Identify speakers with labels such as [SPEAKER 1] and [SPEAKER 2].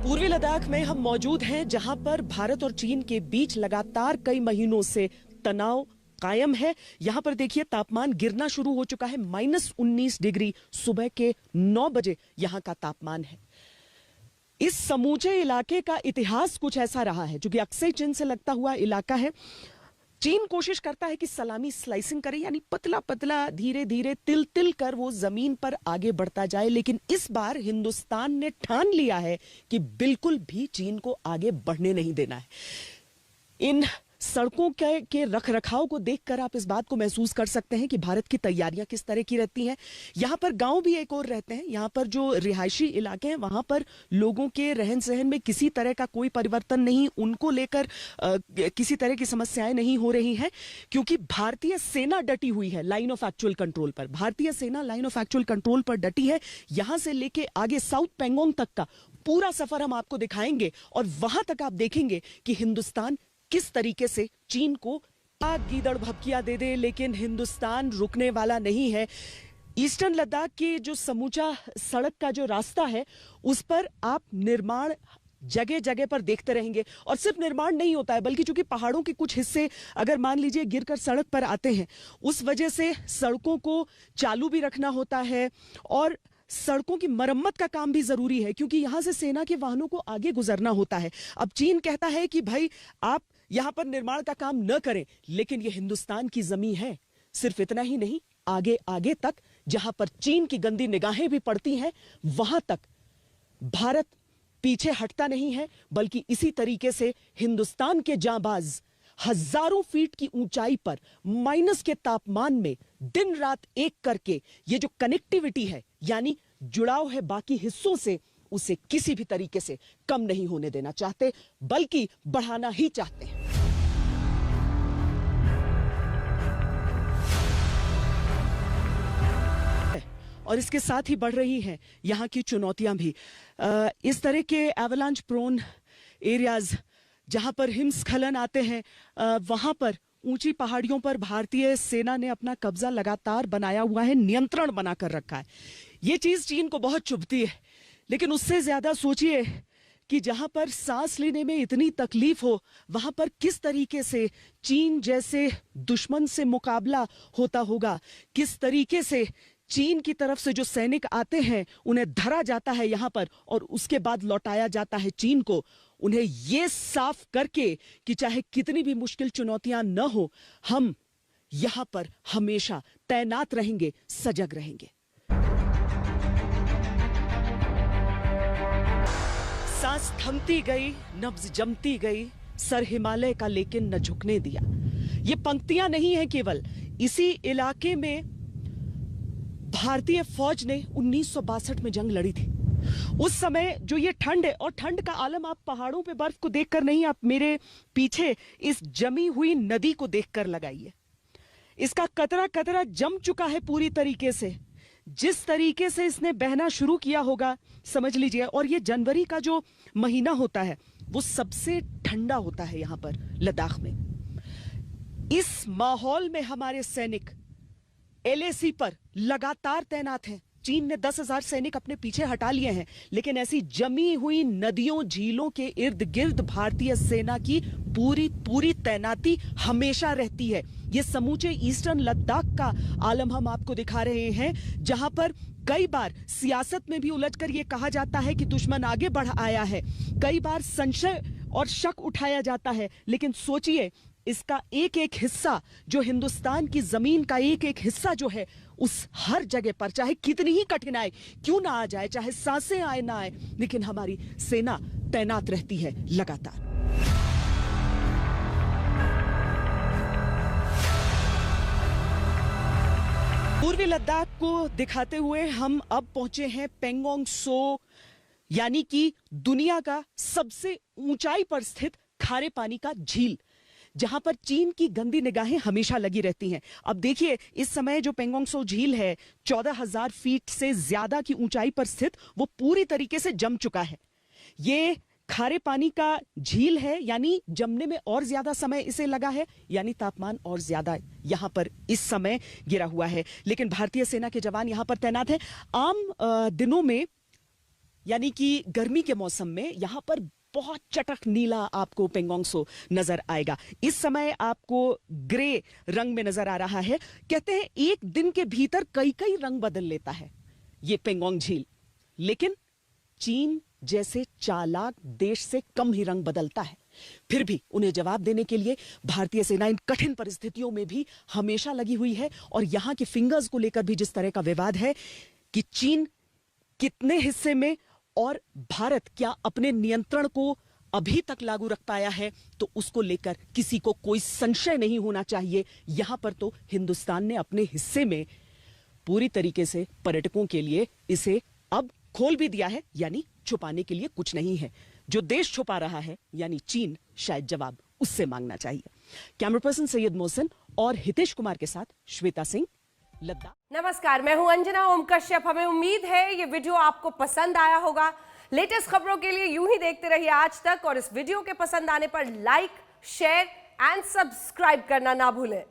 [SPEAKER 1] पूर्वी लद्दाख में हम मौजूद हैं, जहां पर भारत और चीन के बीच लगातार कई महीनों से तनाव कायम है। यहां पर देखिए तापमान गिरना शुरू हो चुका है। -19 डिग्री सुबह के 9 बजे यहां का तापमान है। इस समूचे इलाके का इतिहास कुछ ऐसा रहा है, जो कि अक्सई चीन से लगता हुआ इलाका है। चीन कोशिश करता है कि सलामी स्लाइसिंग करे, यानी पतला पतला धीरे धीरे तिल तिल कर वो जमीन पर आगे बढ़ता जाए। लेकिन इस बार हिंदुस्तान ने ठान लिया है कि बिल्कुल भी चीन को आगे बढ़ने नहीं देना है। इन सड़कों के रख रखाव को देखकर आप इस बात को महसूस कर सकते हैं कि भारत की तैयारियां किस तरह की रहती हैं। यहां पर गांव भी एक और रहते हैं। यहां पर जो रिहायशी इलाके हैं, वहां पर लोगों के रहन सहन में किसी तरह का कोई परिवर्तन नहीं, उनको लेकर किसी तरह की समस्याएं नहीं हो रही हैं, क्योंकि भारतीय सेना डटी हुई है लाइन ऑफ एक्चुअल कंट्रोल पर। भारतीय सेना लाइन ऑफ एक्चुअल कंट्रोल पर डटी है। यहां से लेके आगे साउथ पेंगोंग तक का पूरा सफर हम आपको दिखाएंगे, और वहां तक आप देखेंगे कि हिंदुस्तान किस तरीके से चीन को गीदड़ भभकिया दे दे, लेकिन हिंदुस्तान रुकने वाला नहीं है। ईस्टर्न लद्दाख की जो समूचा सड़क का जो रास्ता है, उस पर आप निर्माण जगह जगह पर देखते रहेंगे। और सिर्फ निर्माण नहीं होता है, बल्कि चूंकि पहाड़ों के कुछ हिस्से अगर मान लीजिए गिरकर सड़क पर आते हैं, उस वजह से सड़कों को चालू भी रखना होता है, और सड़कों की मरम्मत का काम भी जरूरी है, क्योंकि यहां से सेना के वाहनों को आगे गुजरना होता है। अब चीन कहता है कि भाई आप यहां पर निर्माण का काम न करें, लेकिन यह हिंदुस्तान की जमीन है। सिर्फ इतना ही नहीं, आगे आगे तक जहां पर चीन की गंदी निगाहें भी पड़ती हैं, वहां तक भारत पीछे हटता नहीं है, बल्कि इसी तरीके से हिंदुस्तान के जांबाज हजारों फीट की ऊंचाई पर माइनस के तापमान में दिन रात एक करके ये जो कनेक्टिविटी है, यानी जुड़ाव है बाकी हिस्सों से, उसे किसी भी तरीके से कम नहीं होने देना चाहते, बल्कि बढ़ाना ही चाहते हैं। और इसके साथ ही बढ़ रही हैं यहां की चुनौतियां भी। इस तरह के एवलांच प्रोन एरियाज जहां पर हिमस्खलन आते हैं, वहां पर ऊंची पहाड़ियों पर भारतीय सेना ने अपना कब्जा लगातार बनाया हुआ है, नियंत्रण बनाकर रखा है। ये चीज चीन को बहुत चुभती है, लेकिन उससे ज्यादा सोचिए कि जहां पर सांस लेने में इतनी तकलीफ हो, वहां पर किस तरीके से चीन जैसे दुश्मन से मुकाबला होता होगा। किस तरीके से चीन की तरफ से जो सैनिक आते हैं, उन्हें धरा जाता है यहां पर, और उसके बाद लौटाया जाता है चीन को, उन्हें यह साफ करके कि चाहे कितनी भी मुश्किल चुनौतियां न हो, हम यहां पर हमेशा तैनात रहेंगे, सजग रहेंगे। सांस थमती गई, नब्ज जमती गई, सर हिमालय का लेकिन न झुकने दिया। ये पंक्तियां नहीं है केवल, इसी इलाके में भारतीय फौज ने 1962 में जंग लड़ी थी। उस समय जो ये ठंड है, और ठंड का आलम आप पहाड़ों पे बर्फ को देखकर नहीं, आप मेरे पीछे इस जमी हुई नदी को देखकर लगाइए। इसका कतरा कतरा जम चुका है पूरी तरीके से। जिस तरीके से इसने बहना शुरू किया होगा, समझ लीजिए। और ये जनवरी का जो महीना होता है, वो सबसे ठंडा होता है यहां पर लद्दाख में। इस माहौल में हमारे सैनिक LAC पर लगातार तैनात हैं। चीन ने 10,000 सैनिक अपने पीछे हटा लिए हैं, लेकिन ऐसी जमी हुई नदियों झीलों के इर्द गिर्द भारतीय सेना की पूरी तैनाती हमेशा रहती है। ये समूचे ईस्टर्न लद्दाख का आलम हम आपको दिखा रहे हैं, जहां पर कई बार सियासत में भी उलझकर यह कहा जाता है कि दुश्मन आगे बढ़ आया है। कई बार संशय और शक उठाया जाता है, लेकिन सोचिए, इसका एक एक हिस्सा, जो हिंदुस्तान की जमीन का एक एक हिस्सा जो है, उस हर जगह पर चाहे कितनी ही कठिनाई क्यों ना आ जाए, चाहे सांसें आए ना आए, लेकिन हमारी सेना तैनात रहती है लगातार। पूर्वी लद्दाख को दिखाते हुए हम अब पहुंचे हैं पेंगोंग सो, यानी कि दुनिया का सबसे ऊंचाई पर स्थित खारे पानी का झील, जहां पर चीन की गंदी निगाहें हमेशा लगी रहती हैं। अब देखिए, इस समय जो पेंगोंग सो झील है, 14,000 फीट से ज्यादा की ऊंचाई पर स्थित, वो पूरी तरीके से जम चुका है। ये खारे पानी का झील है, यानी जमने में और ज्यादा समय इसे लगा है, यानी तापमान और ज्यादा यहां पर इस समय गिरा हुआ है। लेकिन भारतीय सेना के जवान यहां पर तैनात हैं। आम दिनों में यानी कि गर्मी के मौसम में यहां पर बहुत चटक नीला आपको पेंगोंग सो नजर आएगा। इस समय आपको ग्रे रंग में नजर आ रहा है। कहते हैं एक दिन के भीतर कई कई रंग बदल लेता है ये पेंगोंग झील, लेकिन चीन जैसे चालाक देश से कम ही रंग बदलता है। फिर भी उन्हें जवाब देने के लिए भारतीय सेना इन कठिन परिस्थितियों में भी हमेशा लगी हुई है। और यहां के फिंगर्स को लेकर भी जिस तरह का विवाद है कि चीन कितने हिस्से में और भारत क्या अपने नियंत्रण को अभी तक लागू रख पाया है, तो उसको लेकर किसी को कोई संशय नहीं होना चाहिए। यहां पर तो हिंदुस्तान ने अपने हिस्से में पूरी तरीके से पर्यटकों के लिए इसे अब खोल भी दिया है, यानी छुपाने के लिए कुछ नहीं है। जो देश छुपा रहा है यानी चीन, शायद जवाब उससे मांगना चाहिए। कैमरा पर्सन सैयद मोहसिन और हितेश कुमार के साथ श्वेता सिंह, लद्दाख।
[SPEAKER 2] नमस्कार, मैं हूं अंजना ओम कश्यप। हमें उम्मीद है ये वीडियो आपको पसंद आया होगा। लेटेस्ट खबरों के लिए यूं ही देखते रहिए आज तक, और इस वीडियो के पसंद आने पर लाइक, शेयर एंड सब्सक्राइब करना ना भूलें।